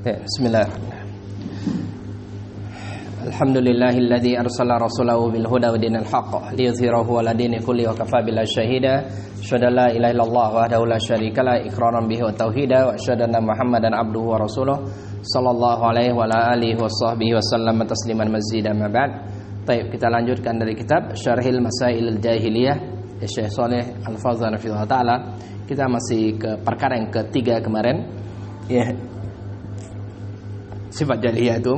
Bismillahirrahmanirrahim. Alhamdulillahilladzi arsala rasulahu bil huda wa dinil haqq liyudhhirahu 'ala dini kulli wa kafa billahi shahida. Asyhadu an la ilaha illallah wahdahu la syarika la iqraran bihi wa tauhida wa asyhadu anna Muhammadan abduhu wa rasuluh sallallahu alaihi wa ala alihi wa sahbihi wa sallama tasliman mazidan ma ba'd. Baik, kita lanjutkan dari kitab Syarhil Masailil Jahiliyah ya Syekh Shalih Al-Fauzan hafizahullah taala. Kita masih ke perkara yang ketiga kemarin ya. Sifat jahiliyah itu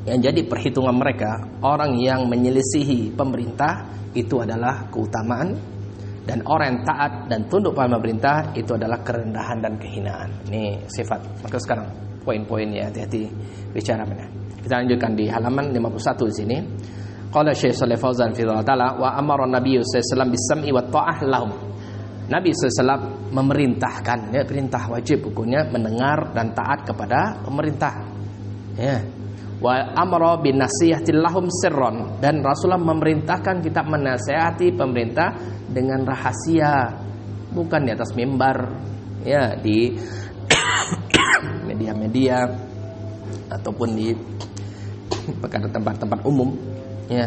yang jadi perhitungan mereka, orang yang menyelisihi pemerintah itu adalah keutamaan, dan orang yang taat dan tunduk pada pemerintah itu adalah kerendahan dan kehinaan. Ini sifat. Maka sekarang poin-poinnya hati-hati bicara mana. Kita lanjutkan di halaman 51 di sini. Qala Syekh Shalih Fauzan fi ta'ala wa amara Nabi sallallahu alaihi wasallam bis-sam'i wat ta'ah lahum. Nabi SAW memerintahkan, ya, perintah wajib hukumnya mendengar dan taat kepada pemerintah. Ya. Wa amara bin nasihatil lahum sirran, dan Rasulullah memerintahkan kita menasihati pemerintah dengan rahasia, bukan di atas mimbar, ya, di media-media ataupun di tempat-tempat umum, ya.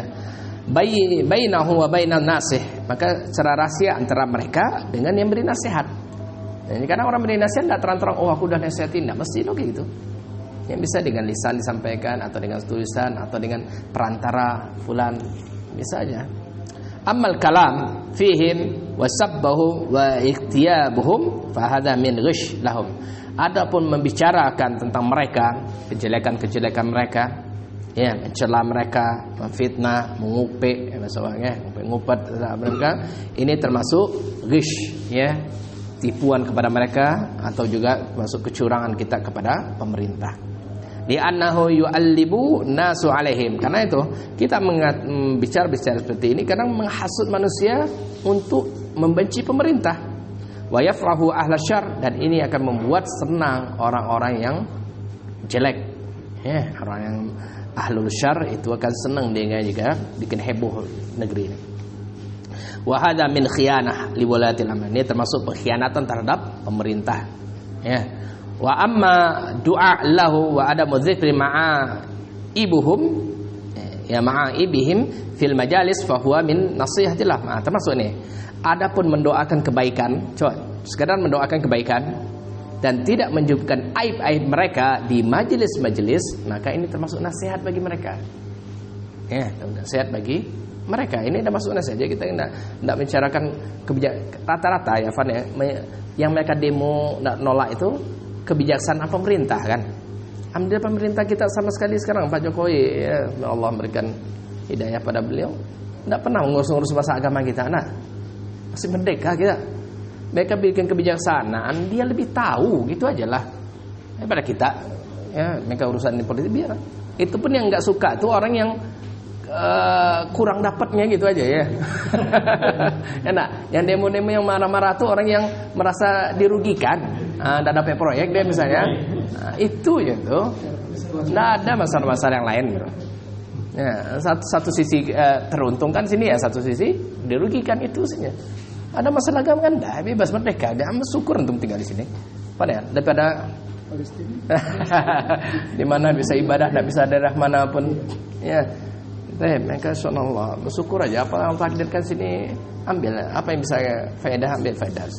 Bainahu wa bainan nasih, maka secara rahasia antara mereka dengan yang beri nasihat. Jadi karena orang beri nasihat tidak terang-terang, oh aku udah nasihatin, tidak mesti loh gitu. Yang bisa dengan lisan disampaikan, atau dengan tulisan, atau dengan perantara fulan, bisa aja. Amal kalam fihim wasabbahu wa ikhtiyabuhum fahadha min ghish lahum. Adapun membicarakan tentang mereka, kejelekan-kejelekan mereka, ya, mencela mereka, memfitnah, mengupik, maksudnya ngupet mereka, ini termasuk ghish, ya, tipuan kepada mereka, atau juga masuk kecurangan kita kepada pemerintah. Li'annahu yu'allibu nasu alaihim, karena itu kita bicara seperti ini kadang menghasut manusia untuk membenci pemerintah. Wa yafrahu ahla syarr, dan ini akan membuat senang orang-orang yang jelek, ya, orang yang ahlul syarr itu akan senang dia juga bikin heboh negeri ini. Wa hadza min khiyanah li walatil amr, ini termasuk pengkhianatan terhadap pemerintah, ya. Wa amma du'a lahu wa adamu dzikri ma'a ibuhum, ya, ma'a ibihim fil majalis fa huwa min nasihatillah. Nah, termasuk ini. Adapun mendoakan kebaikan, coba sekedar mendoakan kebaikan dan tidak menunjukkan aib-aib mereka di majelis-majelis, maka ini termasuk nasihat bagi mereka. Ya, nasihat bagi mereka. Ini termasuk nasihat. Jadi kita tidak membicarakan kebijakan rata-rata, ya, Fan, ya, yang mereka demo nolak itu kebijaksanaan pemerintah, kan. Alhamdulillah pemerintah kita sama sekali sekarang Pak Jokowi, ya, Allah memberikan hidayah pada beliau, tidak pernah ngurus-ngurus masalah agama kita. Nah, masih merdeka kita. Mereka bikin kebijaksanaan, dia lebih tahu, gitu aja lah daripada kita, ya. Mereka urusan ini politik biar. Itu pun yang nggak suka tuh orang yang kurang dapatnya, gitu aja, ya. Enak. Yang demo-demo yang marah-marah tuh orang yang merasa dirugikan, tidak dapat proyek dia misalnya, itu ya tuh. Tidak ada masalah-masalah yang lain, bro. Ya, satu sisi teruntungkan sini, ya, satu sisi dirugikan, itu sih. Ada masalah agama kan, dah bebas merdeka, dia bersyukur untuk tinggal di sini. Padahal daripada di mana bisa ibadah, tidak bisa daerah manapun, ya. Mereka subhanallah bersyukur aja, apa yang takdirkan sini ambil, apa yang bisa faedah ambil faedah.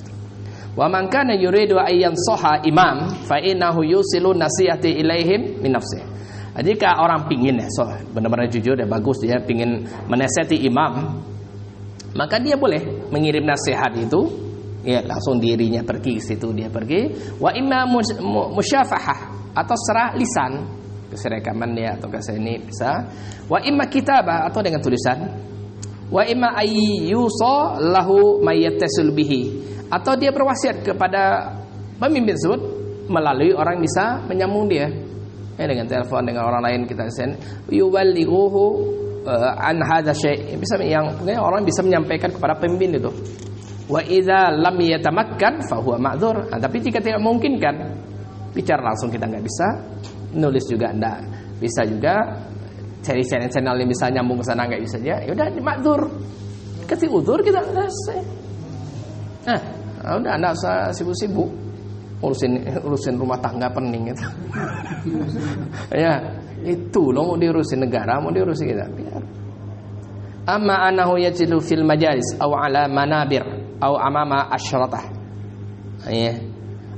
Wa man kana yuridu ayyan soha imam fa innahu yusilu nasihati ilaihim min nafsihi. Jika orang pingin, ya, so, benar-benar jujur dan bagus, dia pingin menasihati imam, maka dia boleh mengirim nasihat itu, ya, langsung dirinya pergi ke situ, dia pergi. Wa imma musyafahah, atau secara lisan, keserekaman dia atau ke sini bisa. Wa imma kitabah, atau dengan tulisan. Wa imma ayyusa lahu mayyattasil bihi, atau dia berwasiat kepada pemimpin tersebut melalui orang yang bisa menyambung dia, ya, dengan telepon, dengan orang lain kita send yuballighuhu an hadza syai', bisa yang orang bisa menyampaikan kepada pemimpin itu. Wa idza lam yatamakkan fa huwa ma'dzur. Tapi jika tidak memungkinkan, bicara langsung kita nggak bisa, nulis juga enggak bisa, juga cari channel yang bisa nyambung ke sana nggak bisa aja, ya udah ma'dzur, kasih udzur, kita selesai. Udah enggak usah sibuk-sibuk. urusin rumah tangga pening gitu. Ya, itu loh mau diurusin negara, mau diurusin kita. Biar. Amma anahu yajidu fil majalis aw ala manabir aw amama asyratah. Ya.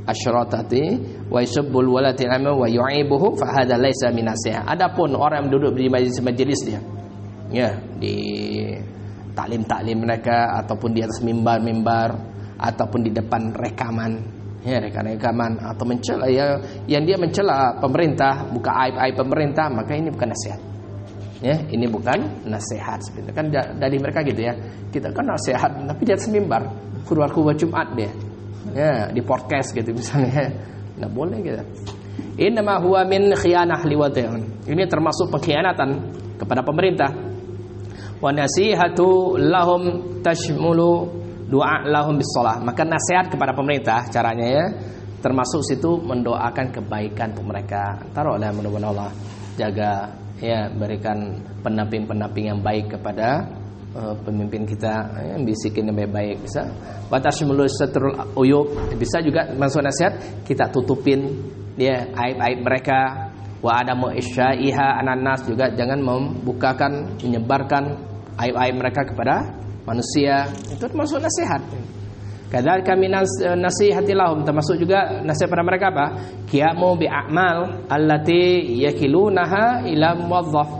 Asyratati wa yusabbul walati amma wa yu'ibuhu fa hadha laysa min nasiha. Adapun orang yang duduk di majelis dia. Ya, di taklim mereka ataupun di atas mimbar ataupun di depan rekaman, ya rekaman atau mencela ya, yang dia mencela pemerintah, buka aib-aib pemerintah, maka ini bukan nasihat. Ya, ini bukan nasihat sebenarnya. Kan dari mereka gitu ya. Kita kan nasihat tapi di atas mimbar, khutbah Jumat dia. Ya, di podcast gitu misalnya. Enggak boleh gitu. Innama huwa min khiyanah liwati'un. Ini termasuk pengkhianatan kepada pemerintah. Wa nasihatu lahum tashmulu doa lahum bisalah. Maka nasihat kepada pemerintah caranya ya termasuk situ mendoakan kebaikan untuk mereka. Taruhlah mudah-mudahan Allah jaga ya, berikan pendamping yang baik kepada pemimpin kita, yang bisikin yang baik-baik bisa. Wa tashmulu satrul uyub, bisa juga masuk nasihat kita tutupin dia aib-aib mereka. Wa adamu isyaiha ananas, juga jangan membukakan menyebarkan aib-aib mereka kepada manusia. Itu termasuk nasihat. Kadzalika minas nasihati lahum, termasuk juga nasihat pada mereka apa? Qiyamu bi a'mal allati yakilunaha ila muwazzaf.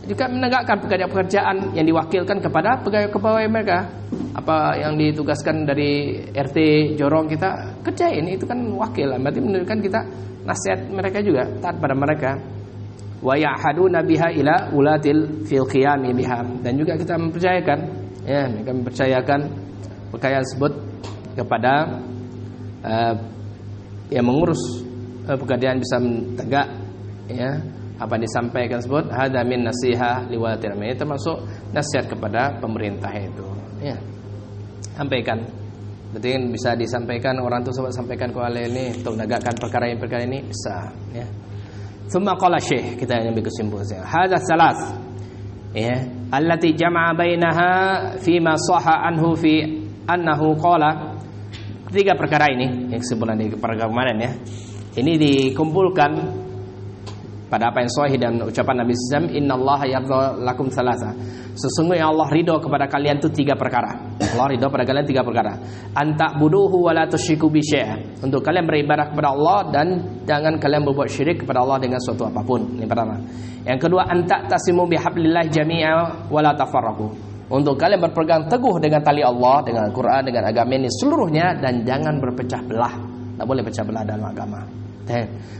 Juga menegakkan pekerjaan yang diwakilkan kepada pegawai mereka. Apa yang ditugaskan dari RT Jorong kita kerjain, itu kan wakil. Berarti menunjukkan kita nasihat mereka juga, taat pada mereka. Wa ya'haduna biha ila ulatil fil qiyami biha, dan juga kita mempercayakan ya, mereka mempercayakan perkara tersebut kepada yang mengurus pekerjaan bisa tegak ya, apa yang disampaikan tersebut hadza min nasiha liwalatil amri, termasuk nasihat kepada pemerintah itu ya. Sampaikan, berarti bisa disampaikan orang itu sampaikan ke ini untuk menegakkan perkara ini bisa ya. Thumma qala syekh, kita yang ambil kesimpulan. Hadza salas ya, allati jama'a bainaha fi ma sahha anhu fi annahu qala. Tiga perkara ini yang kesimpulan di paragraf kemarin ya. Ini dikumpulkan pada apa yang sahih dan ucapan Nabi sallallahu alaihi wasallam, innallaha yardha lakum thalatha. Sesungguhnya Allah ridho kepada kalian itu tiga perkara. Allah ridho pada kalian tiga perkara. Anta buduhu wa la tusyriku bi syai'a. Untuk kalian beribadah kepada Allah dan jangan kalian berbuat syirik kepada Allah dengan suatu apapun. Ini pertama. Yang kedua, anta tasimu bihablillah jami'a wa la tafarraqu. Untuk kalian berpegang teguh dengan tali Allah, dengan Al-Qur'an, dengan agama ini seluruhnya, dan jangan berpecah belah. Tak boleh pecah belah dalam agama.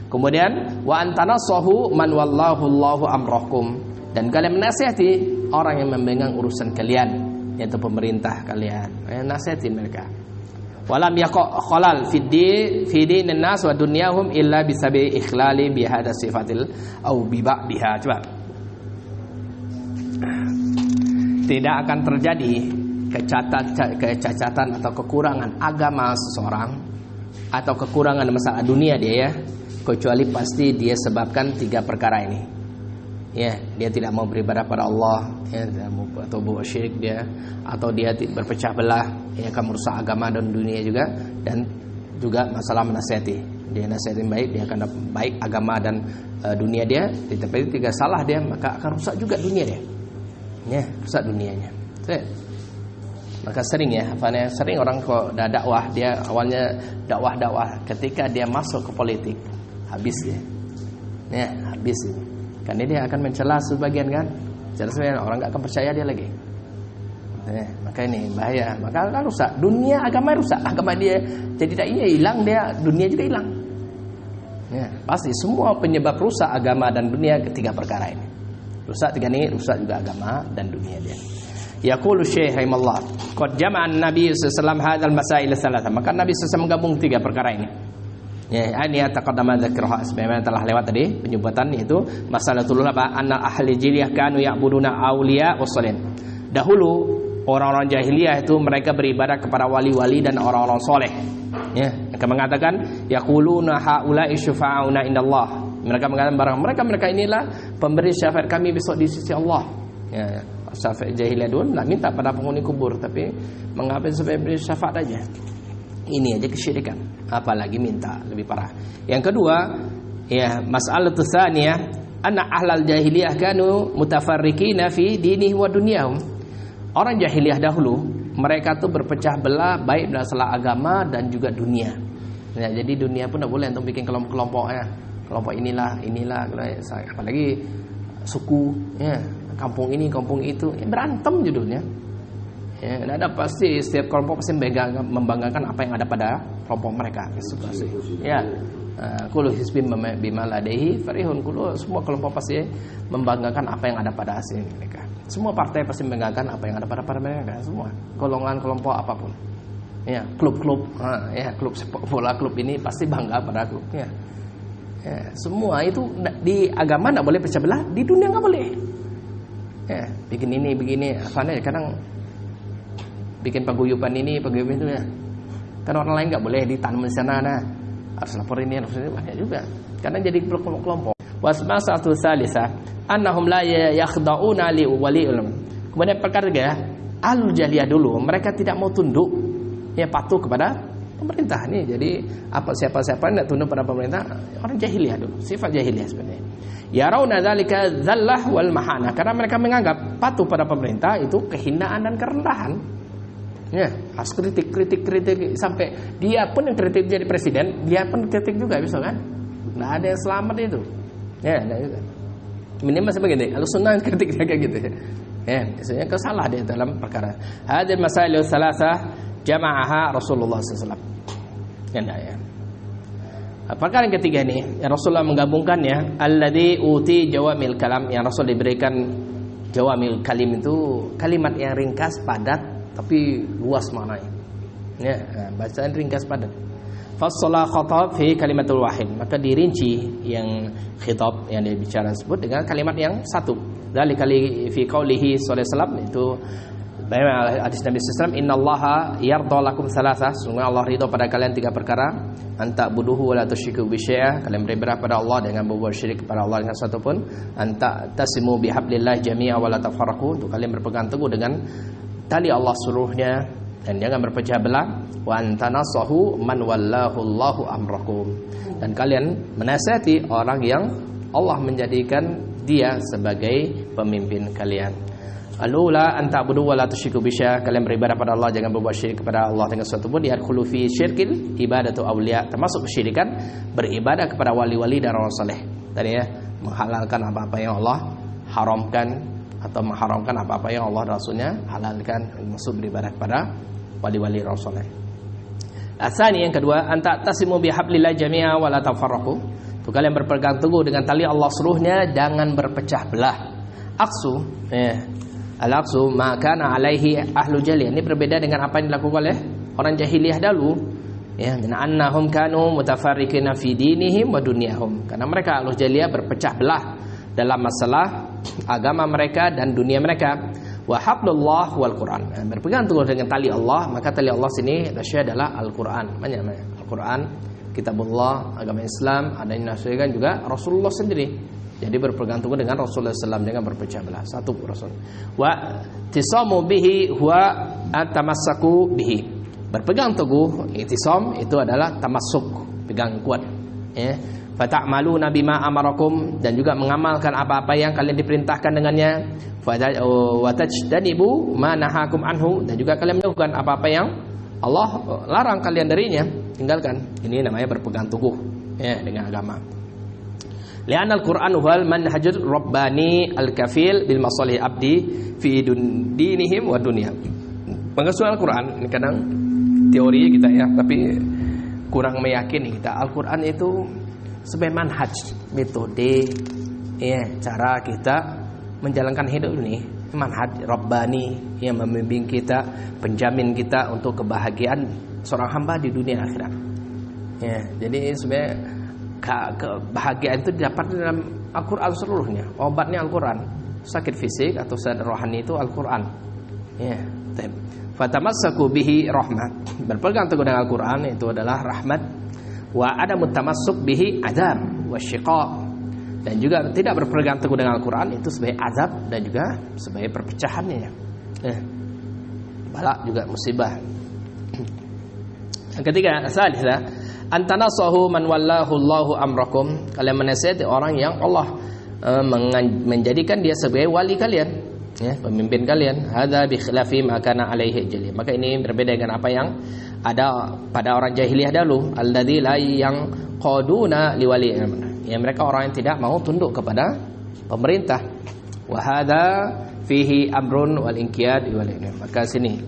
Kemudian wa antanasahu man wallahu Allahu amrakum, dan kalian menasihati orang yang memegang urusan kalian, yaitu pemerintah kalian. Nasihatin mereka. Walam yaqa khalal fi dinin nas wa dunyahum illa bisabi ikhlali bi hadha sifatil au bi ba'diha. Coba. Tidak akan terjadi kecacatan atau kekurangan agama seseorang atau kekurangan masalah dunia dia ya, kecuali pasti dia sebabkan tiga perkara ini. Ya, dia tidak mau beribadah pada Allah, ya, atau buat syirik dia, atau dia berpecah belah, ya, akan merusak agama dan dunia juga, dan juga masalah menasihati. Dia nasihatin baik, dia akan dapat baik agama dan dunia dia. Tapi tiga salah dia, maka akan rusak juga dunia dia. Ya, rusak dunianya. Maka sering ya, sering orang kok dakwah, dia awalnya dakwah, ketika dia masuk ke politik habis dia. Ya, habis ini. Karena dia akan mencela sebagian kan. Sebenarnya orang enggak akan percaya dia lagi. Ya, maka ini bahaya, maka akan rusak dunia, agama rusak, agama dia jadi tak hilang, dia dunia juga hilang. Ya, pasti semua penyebab rusak agama dan dunia ketiga perkara ini. Rusak tiga ini, rusak juga agama dan dunia dia. Yaqulu Syekh rahimallah, qad jama'a an-nabi sallallahu alaihi wasallam hadzal masail tsalatsa. Maka Nabi SAW menggabung tiga perkara ini. Ya, ini taqaddama dzikruha, sebagaimana telah lewat tadi penyebutan, yaitu masalatul apa? Anna ahli jahiliyah kanu ya'buduna auliya wassalin. Dahulu orang-orang jahiliyah itu mereka beribadah kepada wali-wali dan orang-orang soleh. Ya, mereka mengatakan yaquluna haula'i syufa'auna indallah. Mereka mengatakan mereka inilah pemberi syafaat kami besok di sisi Allah. Ya, syafaat jahiliyah dulu nak minta pada penghuni kubur, tapi mengapa sampai beri syafaat aja. Ini aja kesyirikan, apalagi minta, lebih parah. Yang kedua, ya, mas'alatu tsaniyah, anna ahlal jahiliyah kanu mutafarriqina fi dinihim wa dunyahum. Orang jahiliyah dahulu, mereka tuh berpecah belah baik dalam masalah agama dan juga dunia. Ya, jadi dunia pun tidak boleh untuk bikin kelompok-kelompok ya. Kelompok inilah, apalagi suku, ya, kampung ini, kampung itu, ya, berantem judulnya. Ya, ada pasti setiap kelompok pasti membanggakan apa yang ada pada kelompok mereka. Pasti. Ya, kullu hizbin bima ladaihi farihun. Semua kelompok pasti membanggakan apa yang ada pada hasil mereka. Semua partai pasti membanggakan apa yang ada pada mereka. Semua golongan kelompok apapun. Ya, klub-klub, ya, klub sepak bola, klub ini pasti bangga pada klubnya. Ya, semua itu di agama tidak boleh pecah belah, di dunia nggak boleh. Ya, bikin ini, apanya kadang bikin paguyuban ini, paguyuban itu ya. Kan orang lain nggak boleh ditanam di sana, nah harus lapor ini, harus ini, banyak juga. Karena jadi kelompok-kelompok. Wasmasatu salisa, annahum la yakhda'una li wali'il. Kemudian perkara ketiga, ahlul jahiliyah dulu, mereka tidak mau tunduk, ya, patuh kepada pemerintah nih. Jadi siapa-siapa tidak tunduk pada pemerintah, orang jahiliyah dulu, sifat jahiliyah sebenarnya. Yarawna dzalika dzallah wal mahana, karena mereka menganggap patuh pada pemerintah itu kehinaan dan kerendahan. Ya, harus kritik sampai dia pun yang kritik jadi presiden, dia pun kritik juga bisa kan? Nggak ada yang selamat itu. Ya, nah itu. Minimal sebegini, kalau sunnah kritik dia kayak gitu. Ya, biasanya kesalah dia dalam perkara. Hadil masail tsalatsa jama'aha Rasulullah sallallahu alaihi wasallam. Ya. Perkara yang ketiga ini, yang Rasulullah menggabungkannya, alladzi uti jawamil kalam, yang Rasul diberikan jawamil kalim itu kalimat yang ringkas, padat tapi luas maknanya. Ya, bacaan ringkas padat. Fassala khatab fi kalimatul wahid, maka dirinci yang khitab yang dibicara tersebut dengan kalimat yang satu. Dari kali fi qaulihi sallallahu alaihi wasallam, itu hadis Nabi sallallahu alaihi wasallam, innallaha yardha lakum thalatha, sungguh Allah ridha pada kalian tiga perkara, anta buduhu wa la tusyriku bi syai'a, kalian beribadah pada Allah dengan berbuat syirik kepada Allah dengan sesuatu pun, anta tasimu bihablillah jami'a wa la tafarraqu, untuk kalian berpegang teguh dengan tali Allah seluruhnya dan jangan berpecah belah, wa antanasahu man wallahu Allahu amrakum, dan kalian menasihati orang yang Allah menjadikan dia sebagai pemimpin kalian. Alula anta budu wa la tusyriku bisyai, kalian beribadah pada Allah, jangan berbuat syirik kepada Allah dengan sesuatu pun. Yadkhulu fi syirkil ibadatu awliya, termasuk kesyirikan beribadah kepada wali-wali dan orang saleh. Tadi ya, menghalalkan apa-apa yang Allah haramkan atau mengharamkan apa-apa yang Allah dan Rasulnya halalkan, maksud beribadah kepada wali-wali Rasulullah. Asani yang kedua, anta tasimu bihablillah jami'a wa la tafarraqu, itu kalian berpegang teguh dengan tali Allah seluruhnya, jangan berpecah belah. Aqsu, al-aqsu ma kana alaihi ahlu jahiliyah, ini berbeda dengan apa yang dilakukan oleh orang jahiliyah dahulu. Ya, min annahum kanu mutafarriqina fi dinihim wa dunyahum, karena mereka ahlu jahiliyah berpecah belah dalam masalah agama mereka dan dunia mereka. Wa hablullah wal Quran, berpegang teguh dengan tali Allah, maka tali Allah sini adalah Al-Quran. Al-Quran, kitabullah, agama Islam, ada yang dinasihatkan juga Rasulullah sendiri. Jadi berpegang teguh dengan Rasulullah SAW, jangan berpecah belah. Satu Rasul. Wa tisamu bihi huwa atamassaku bihi, berpegang teguh, itisam itu adalah tamassuk, pegang kuat. Ya. Fata'maluna bima amarakum, dan juga mengamalkan apa-apa yang kalian diperintahkan dengannya. Wa tajtanibu ma nahakum anhu, dan juga kalian melakukan apa-apa yang Allah larang kalian darinya, tinggalkan. Ini namanya berpegang teguh ya dengan agama. Li'anna al-Qur'an huwal manhajur rabbani al-kafil bil masalih abdi fi dinihim wa dunya. Pengesual Al-Qur'an, ini kadang teori kita ya, tapi kurang meyakini kita. Al-Qur'an itu sebagai manhaj, metode, ya, cara kita menjalankan hidup ini, manhaj Rabbani yang membimbing kita, penjamin kita untuk kebahagiaan seorang hamba di dunia akhirat. Ya, jadi sebenarnya kebahagiaan itu didapat dalam Al-Quran seluruhnya. Obatnya Al-Quran. Sakit fisik atau sakit rohani itu Al-Quran. Ya, fatamassaku bihi rahmat, berpegang teguh dengan Al-Quran itu adalah rahmat. Wa ada mutamassuk bihi azab wa syiqa, dan juga tidak berpegang teguh dengan Al-Quran itu sebagai azab dan juga sebagai perpecahannya. Balak juga musibah. Yang ketiga, salisa, antanasahu man wallahu Allahu amrakum. Kalian menasihati orang yang Allah menjadikan dia sebagai wali kalian, ya, pemimpin kalian. Hadza bi khilafi ma kana alaihi jahiliyah. Maka ini berbeda dengan apa yang ada pada orang jahiliyah dahulu, alladzi la yanqaduna liwali, ya, mereka orang yang tidak mau tunduk kepada pemerintah. Wa hadza fihi amrun wal inqiyad liwali. Maka sini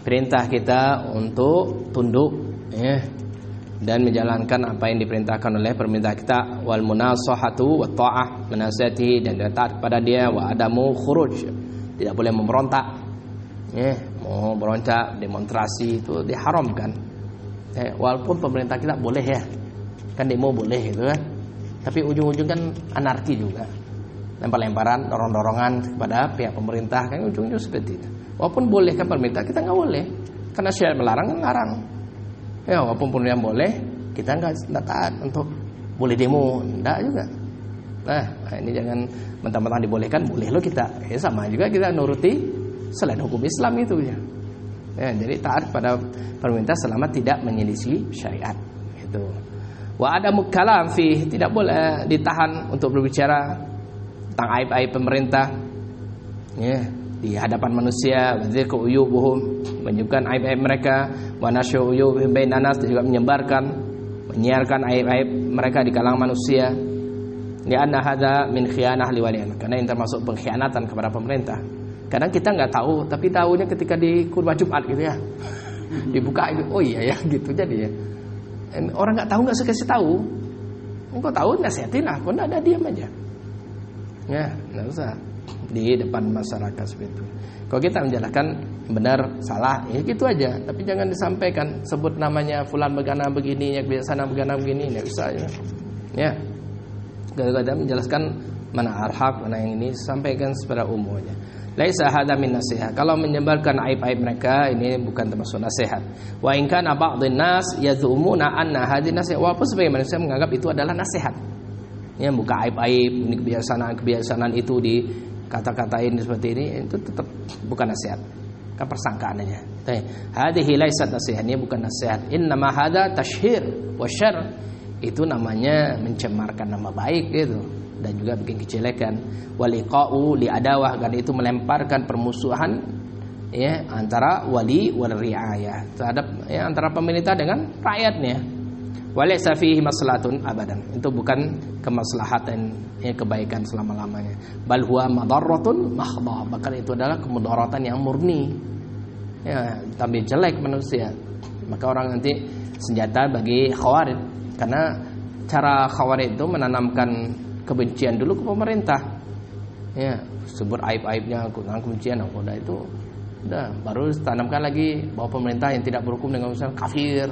perintah kita untuk tunduk, ya, dan menjalankan apa yang diperintahkan oleh pemerintah kita, wal munasahatu wat ta'ah, menasihati dan taat kepada dia, wa adamu khuruj, tidak boleh memberontak, ya, mau berontak demonstrasi itu diharamkan, ya, walaupun pemerintah kita boleh, ya, kan demo boleh gitu kan, tapi ujung-ujung kan anarki juga, lempar-lemparan, dorong-dorongan kepada pihak pemerintah, kan ujung-ujung seperti itu. Walaupun boleh kan pemerintah, kita nggak boleh, karena syariat melarang kan larang. Ya, walaupun yang boleh, kita nggak taat untuk boleh demo, enggak juga. Nah, ini jangan mentang-mentang dibolehkan, boleh lo kita. Ya, sama juga kita nuruti selain hukum Islam itu, ya. Ya, jadi taat pada pemerintah selama tidak menyelisih syariat. Itu. Wa ada mukalam fi, tidak boleh ditahan untuk berbicara tentang aib-aib pemerintah. Ya, di hadapan manusia, wadzikru uyubuhum, menunjukkan aib-aib mereka, wa nasyu uyubihim bainan nas, juga menyiarkan aib-aib mereka di kalangan manusia. Lianna hadza min khiyanah liwaliyin, karena ini termasuk pengkhianatan kepada pemerintah. Kadang kita nggak tahu, tapi tahunya ketika di khutbah Jumat gitu, ya. Dibuka itu, oh iya ya gitu, jadi ya. Orang nggak tahu nggak usah kasih tahu. Engkau tahu nasihatin aku, nggak ada, diam aja. Ya, nggak usah di depan masyarakat seperti itu. Kalau kita menjelaskan benar salah, ya gitu aja. Tapi jangan disampaikan sebut namanya fulan begana begini, ya kebiasaan begana begini, ya bisa ya. Ya. Kadang-kadang menjelaskan mana al-haq, mana yang ini, sampaikan secara umum aja. Laisa hadza min nasihat. Kalau menyebarkan aib-aib mereka, ini bukan termasuk nasihat. Wa in kana ba'dhin nas yazumuna anna hadhihi nasihat. Walaupun sebagian manusia menganggap itu adalah nasihat. Ya, buka aib-aib, ini kebiasaan itu di kata-katain seperti ini, itu tetap bukan nasihat, kan persangkaan aja. Hadhihi laisat nasihat, ini bukan nasihat. Innama hadza tashhir wa syarr, itu namanya mencemarkan nama baik gitu, dan juga bikin kejelekan. Waliqa'u li adawah, kan itu melemparkan permusuhan, ya, antara wali wal riayah, terhadap, ya, antara pemerintah dengan rakyatnya. Walaysa fihi maslahatun abadan, itu bukan kemaslahatan, ya, kebaikan selama-lamanya. Bal huwa madarratun mahdhah, bahkan itu adalah kemudaratan yang murni, ya, tapi jelek manusia. Maka orang nanti senjata bagi khawarij, karena cara khawarij itu menanamkan kebencian dulu ke pemerintah, ya, sebut aib-aibnya, kurang kebencian, udah itu, udah baru tanamkan lagi bahwa pemerintah yang tidak berhukum dengan Islam kafir.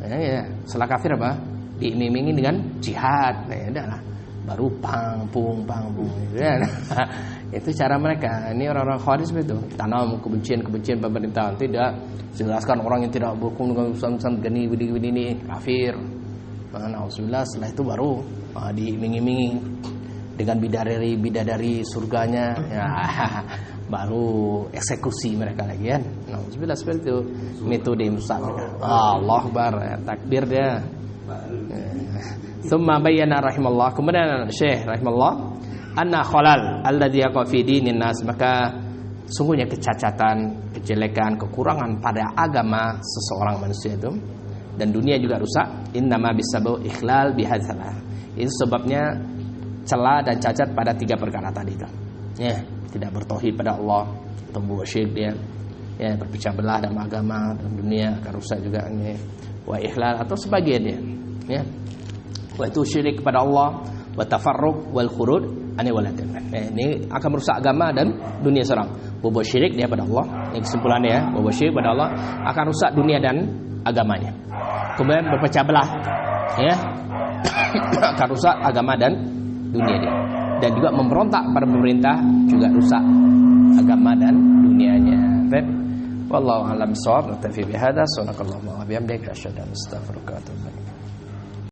Ya, setelah kafir apa? Diiming-imingi dengan jihad. Ya udahlah, baru pang-pung ya. Itu cara mereka. Ini orang-orang khawarij itu, tanam kebencian pemerintah. Tidak jelaskan orang yang tidak berhukum dengan Islam gini kafir. Alhamdulillah, setelah itu baru diiming-imingi dengan bidadari surganya, ya. Baru eksekusi mereka lagi kan. Alhamdulillah, seperti itu metode Musa. Allah Akbar, takbir dia. Tsumma bayyana rahimallah, kemudian Syekh rahimallah, anna khalal alladzi yaqa fi dinin nas, maka sungguhnya kecacatan, kejelekan, kekurangan pada agama seseorang manusia itu dan dunia juga rusak, innama bisabu ikhlal bihadzalah. Itu sebabnya celah dan cacat pada 3 perkara tadi itu. Ya, tidak bertauhid pada Allah, atau membuat syirik dia, ya, berpecah belah dalam agama dan dunia akan rusak juga, ya. Wa ikhlal atau sebagian dia, ya. Wa itu syirik kepada Allah, wa tafarruq wal khurud ani walatin. Ini akan merusak agama dan dunia seorang. Berbuat syirik dia pada Allah, ini kesimpulannya, ya. Berbuat syirik pada Allah akan rusak dunia dan agamanya. Kemudian berpecah belah, ya. Akan rusak agama dan dunia dia. Dan juga memberontak pada pemerintah juga rusak agama dan dunianya. Baik. Wallahu a'lam bishawab. Naktafi bihadza. Subhanakallahumma wa bihamdika asyhadu an la ilaha illa anta astaghfiruka wa atubu ilaik.